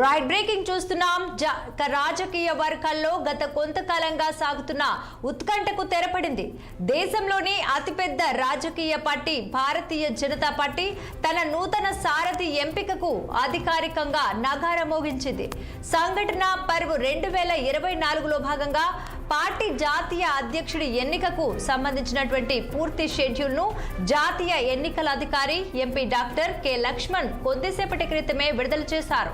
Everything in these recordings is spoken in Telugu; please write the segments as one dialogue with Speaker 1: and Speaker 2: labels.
Speaker 1: రైట్ బ్రేకింగ్ చూస్తున్నాం. రాజకీయ వర్గాల్లో గత కొంతకాలంగా సాగుతున్న ఉత్కంఠకు తెరపడింది. దేశంలోని అతిపెద్ద రాజకీయ పార్టీ భారతీయ జనతా పార్టీ తన నూతన సారథి ఎంపికకు అధికారికంగా నగారా మోగించింది. సంఘటన పర్వ్ 2024లో భాగంగా పార్టీ జాతీయ అధ్యక్షుడి ఎన్నికకు సంబంధించినటువంటి పూర్తి షెడ్యూల్ ను జాతీయ ఎన్నికల అధికారి ఎంపీ డాక్టర్ కె లక్ష్మణ్ కొద్దిసేపటి క్రితమే విడుదల చేశారు.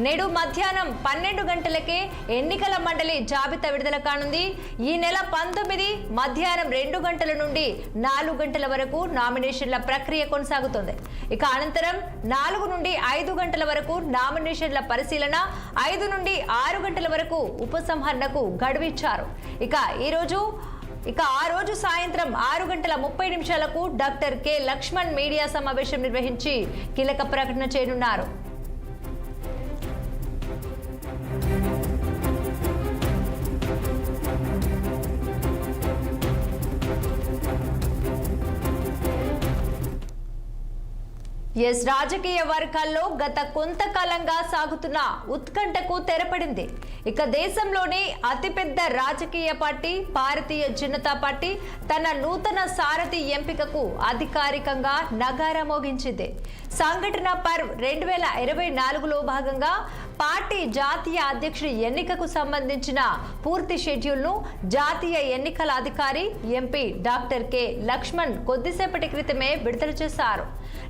Speaker 1: నేడు మధ్యాహ్నం 12 గంటలకే ఎన్నికల మండలి జాబితా విడుదల కానుంది. ఈ నెల 19 మధ్యాహ్నం 2 గంటల నుండి 4 గంటల వరకు నామినేషన్ల ప్రక్రియ కొనసాగుతుంది. ఇక అనంతరం 4 నుండి 5 గంటల వరకు నామినేషన్ల పరిశీలన, 5 నుండి 6 గంటల వరకు ఉపసంహరణకు గడువు ఇచ్చారు. ఆ రోజు సాయంత్రం 6 గంటల 30 నిమిషాలకు డాక్టర్ కె లక్ష్మణ్ మీడియా సమావేశం నిర్వహించి కీలక ప్రకటన చేయనున్నారు. రాజకీయ వర్గాల్లో గత కొంతకాలంగా సాగుతున్న ఉత్కంఠకు తెరపడింది. ఇక దేశంలోని అతిపెద్ద రాజకీయ పార్టీ భారతీయ జనతా పార్టీ తన నూతన సారథి ఎంపికకు అధికారికంగా నగారా మోగించింది. సంఘటన పర్వ్ 2024లో భాగంగా పార్టీ జాతీయ అధ్యక్షుడి ఎన్నికకు సంబంధించిన పూర్తి షెడ్యూల్ ను జాతీయ ఎన్నికల అధికారి ఎంపీ డాక్టర్ కె లక్ష్మణ్ కొద్దిసేపటి క్రితమే విడుదల చేశారు.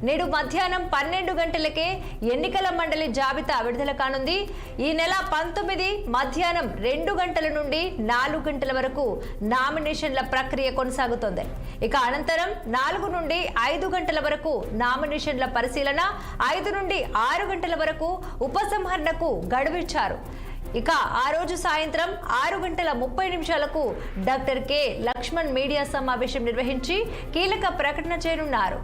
Speaker 1: నేడు మధ్యాహ్నం 12 గంటలకే ఎన్నికల మండలి జాబితా విడుదల కానుంది. ఈ నెల 19 మధ్యాహ్నం 2 గంటల నుండి 4 గంటల వరకు నామినేషన్ల ప్రక్రియ కొనసాగుతుంది. ఇక అనంతరం 4 నుండి 5 గంటల వరకు నామినేషన్ల పరిశీలన, 5 నుండి 6 గంటల వరకు ఉపసంహరణకు గడువిచ్చారు. ఇక ఆ రోజు సాయంత్రం 6 గంటల 30 నిమిషాలకు డాక్టర్ కె లక్ష్మణ్ మీడియా సమావేశం నిర్వహించి కీలక ప్రకటన చేయనున్నారు.